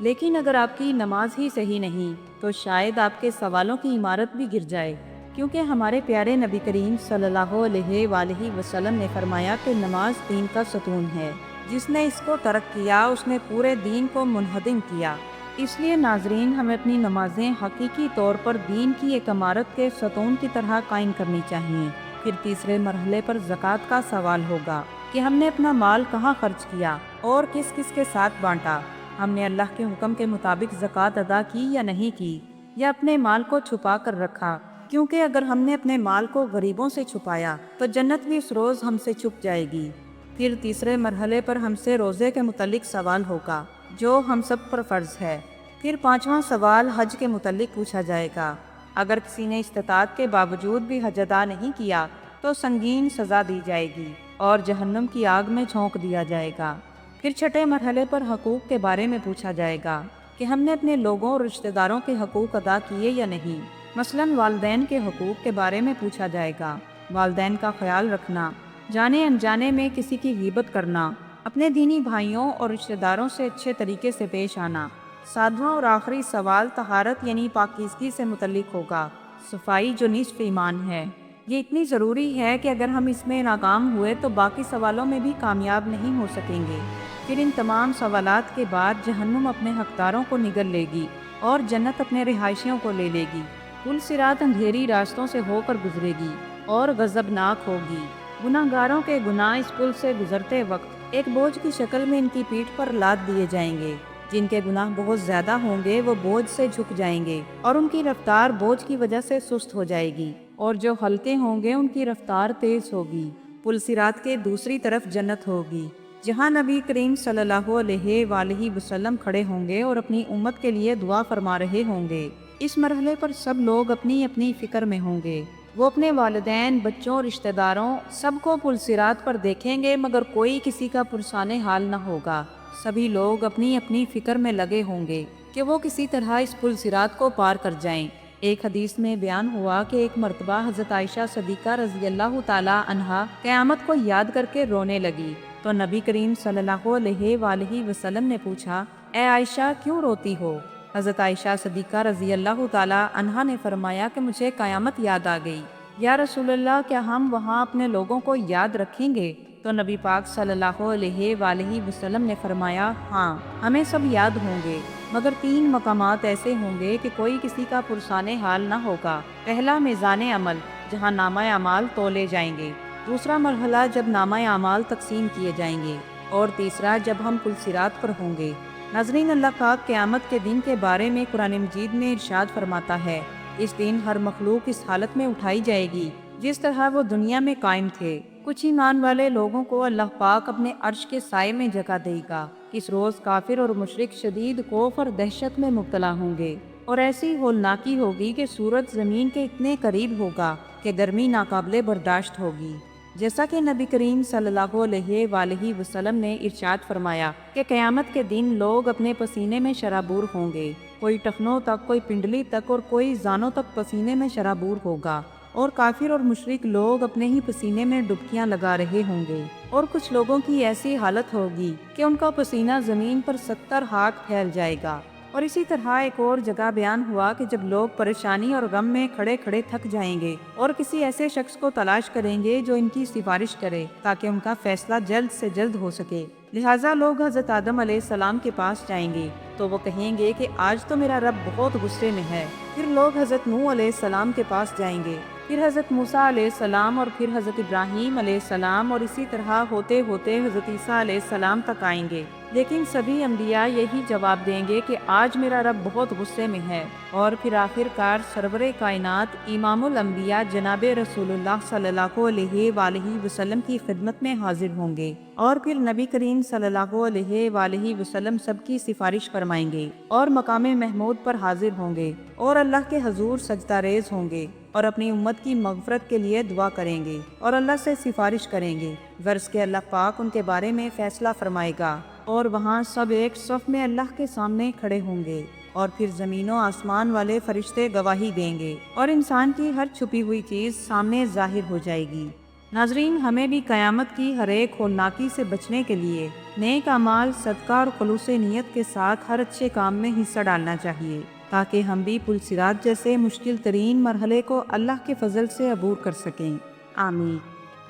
لیکن اگر آپ کی نماز ہی صحیح نہیں تو شاید آپ کے سوالوں کی عمارت بھی گر جائے، کیونکہ ہمارے پیارے نبی کریم صلی اللہ علیہ وآلہ وسلم نے فرمایا کہ نماز دین کا ستون ہے، جس نے اس کو ترک کیا اس نے پورے دین کو منہدم کیا۔ اس لیے ناظرین، ہمیں اپنی نمازیں حقیقی طور پر دین کی ایک عمارت کے ستون کی طرح قائم کرنی چاہیے۔ پھر تیسرے مرحلے پر زکوٰۃ کا سوال ہوگا کہ ہم نے اپنا مال کہاں خرچ کیا اور کس کس کے ساتھ بانٹا، ہم نے اللہ کے حکم کے مطابق زکوٰۃ ادا کی یا نہیں کی، یا اپنے مال کو چھپا کر رکھا، کیونکہ اگر ہم نے اپنے مال کو غریبوں سے چھپایا تو جنت بھی اس روز ہم سے چھپ جائے گی۔ پھر تیسرے مرحلے پر ہم سے روزے کے متعلق سوال ہوگا جو ہم سب پر فرض ہے۔ پھر پانچواں سوال حج کے متعلق پوچھا جائے گا۔ اگر کسی نے استطاعت کے باوجود بھی حج ادا نہیں کیا تو سنگین سزا دی جائے گی اور جہنم کی آگ میں جھونک دیا جائے گا۔ پھر چھٹے مرحلے پر حقوق کے بارے میں پوچھا جائے گا کہ ہم نے اپنے لوگوں اور رشتہ داروں کے حقوق ادا کیے یا نہیں۔ مثلاً والدین کے حقوق کے بارے میں پوچھا جائے گا، والدین کا خیال رکھنا، جانے انجانے میں کسی کی غیبت کرنا، اپنے دینی بھائیوں اور رشتہ داروں سے اچھے طریقے سے پیش آنا۔ ساتواں اور آخری سوال طہارت یعنی پاکیزگی سے متعلق ہوگا، صفائی جو نصف ایمان ہے۔ یہ اتنی ضروری ہے کہ اگر ہم اس میں ناکام ہوئے تو باقی سوالوں میں بھی کامیاب نہیں ہو سکیں گے۔ پھر ان تمام سوالات کے بعد جہنم اپنے حقداروں کو نگل لے گی اور جنت اپنے رہائشیوں کو لے لے گی۔ پل صراط اندھیری راستوں سے ہو کر گزرے گی اور غضبناک ہوگی۔ گناہ گاروں کے گناہ اس پل سے گزرتے وقت ایک بوجھ کی شکل میں ان کی پیٹھ پر لاد دیے جائیں گے۔ جن کے گناہ بہت زیادہ ہوں گے وہ بوجھ سے جھک جائیں گے اور ان کی رفتار بوجھ کی وجہ سے سست ہو جائے گی، اور جو ہلکے ہوں گے ان کی رفتار تیز ہوگی۔ پل صراط کے دوسری طرف جنت ہوگی، جہاں نبی کریم صلی اللہ علیہ وآلہ وسلم کھڑے ہوں گے اور اپنی امت کے لیے دعا فرما رہے ہوں گے۔ اس مرحلے پر سب لوگ اپنی اپنی فکر میں ہوں گے۔ وہ اپنے والدین، بچوں، رشتہ داروں سب کو پل صراط پر دیکھیں گے، مگر کوئی کسی کا پرسان حال نہ ہوگا۔ سبھی لوگ اپنی اپنی فکر میں لگے ہوں گے کہ وہ کسی طرح اس پل صراط کو پار کر جائیں۔ ایک حدیث میں بیان ہوا کہ ایک مرتبہ حضرت عائشہ صدیقہ رضی اللہ تعالی عنہا قیامت کو یاد کر کے رونے لگی، تو نبی کریم صلی اللہ علیہ وآلہ وسلم نے پوچھا، اے عائشہ کیوں روتی ہو؟ حضرت عائشہ صدیقہ رضی اللہ تعالی عنہا نے فرمایا کہ مجھے قیامت یاد آ گئی۔ یا رسول اللہ، کیا ہم وہاں اپنے لوگوں کو یاد رکھیں گے؟ تو نبی پاک صلی اللہ علیہ وآلہ وسلم نے فرمایا، ہاں ہمیں سب یاد ہوں گے، مگر 3 مقامات ایسے ہوں گے کہ کوئی کسی کا پرسان حال نہ ہوگا۔ پہلا میزان عمل، جہاں نامہ اعمال تولے جائیں گے۔ دوسرا مرحلہ، جب نامہ اعمال تقسیم کیے جائیں گے۔ اور تیسرا، جب ہم پل صراط پر ہوں گے۔ ناظرین، اللہ پاک قیامت کے دن کے بارے میں قرآن مجید میں ارشاد فرماتا ہے، اس دن ہر مخلوق اس حالت میں اٹھائی جائے گی جس طرح وہ دنیا میں قائم تھے۔ کچھ ایمان والے لوگوں کو اللہ پاک اپنے عرش کے سائے میں جگہ دے گا۔ اس روز کافر اور مشرک شدید خوف اور دہشت میں مبتلا ہوں گے، اور ایسی ہولناکی ہوگی کہ سورج زمین کے اتنے قریب ہوگا کہ گرمی ناقابل برداشت ہوگی۔ جیسا کہ نبی کریم صلی اللہ علیہ وآلہ وسلم نے ارشاد فرمایا کہ قیامت کے دن لوگ اپنے پسینے میں شرابور ہوں گے، کوئی ٹخنوں تک، کوئی پنڈلی تک اور کوئی زانوں تک پسینے میں شرابور ہوگا، اور کافر اور مشرک لوگ اپنے ہی پسینے میں ڈبکیاں لگا رہے ہوں گے، اور کچھ لوگوں کی ایسی حالت ہوگی کہ ان کا پسینہ زمین پر 70 ہاتھ پھیل جائے گا۔ اور اسی طرح ایک اور جگہ بیان ہوا کہ جب لوگ پریشانی اور غم میں کھڑے کھڑے تھک جائیں گے اور کسی ایسے شخص کو تلاش کریں گے جو ان کی سفارش کرے تاکہ ان کا فیصلہ جلد سے جلد ہو سکے، لہٰذا لوگ حضرت آدم علیہ السلام کے پاس جائیں گے تو وہ کہیں گے کہ آج تو میرا رب بہت غصے میں ہے۔ پھر لوگ حضرت نوح علیہ السلام کے پاس جائیں گے، پھر حضرت موسیٰ علیہ السلام، اور پھر حضرت ابراہیم علیہ السلام، اور اسی طرح ہوتے ہوتے حضرت عیسیٰ علیہ السلام تک آئیں گے، لیکن سبھی انبیاء یہی جواب دیں گے کہ آج میرا رب بہت غصے میں ہے۔ اور پھر آخر کار سرور کائنات امام الانبیاء جناب رسول اللہ صلی اللہ علیہ وآلہ وسلم کی خدمت میں حاضر ہوں گے، اور پھر نبی کریم صلی اللہ علیہ وآلہ وسلم سب کی سفارش فرمائیں گے اور مقام محمود پر حاضر ہوں گے اور اللہ کے حضور سجدہ ریز ہوں گے اور اپنی امت کی مغفرت کے لیے دعا کریں گے اور اللہ سے سفارش کریں گے، غرض کہ اللہ پاک ان کے بارے میں فیصلہ فرمائے گا، اور وہاں سب ایک صف میں اللہ کے سامنے کھڑے ہوں گے، اور پھر زمین و آسمان والے فرشتے گواہی دیں گے اور انسان کی ہر چھپی ہوئی چیز سامنے ظاہر ہو جائے گی۔ ناظرین، ہمیں بھی قیامت کی ہر ایک ہولناکی سے بچنے کے لیے نیک اعمال، صدقہ اور خلوص نیت کے ساتھ ہر اچھے کام میں حصہ ڈالنا چاہیے تاکہ ہم بھی پل صراط جیسے مشکل ترین مرحلے کو اللہ کے فضل سے عبور کر سکیں۔ آمین۔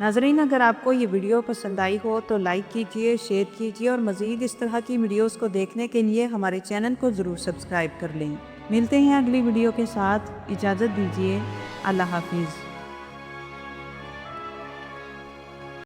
ناظرین، اگر آپ کو یہ ویڈیو پسند آئی ہو تو لائک کیجئے، شیئر کیجئے اور مزید اس طرح کی ویڈیوز کو دیکھنے کے لیے ہمارے چینل کو ضرور سبسکرائب کر لیں۔ ملتے ہیں اگلی ویڈیو کے ساتھ، اجازت دیجیے، اللہ حافظ۔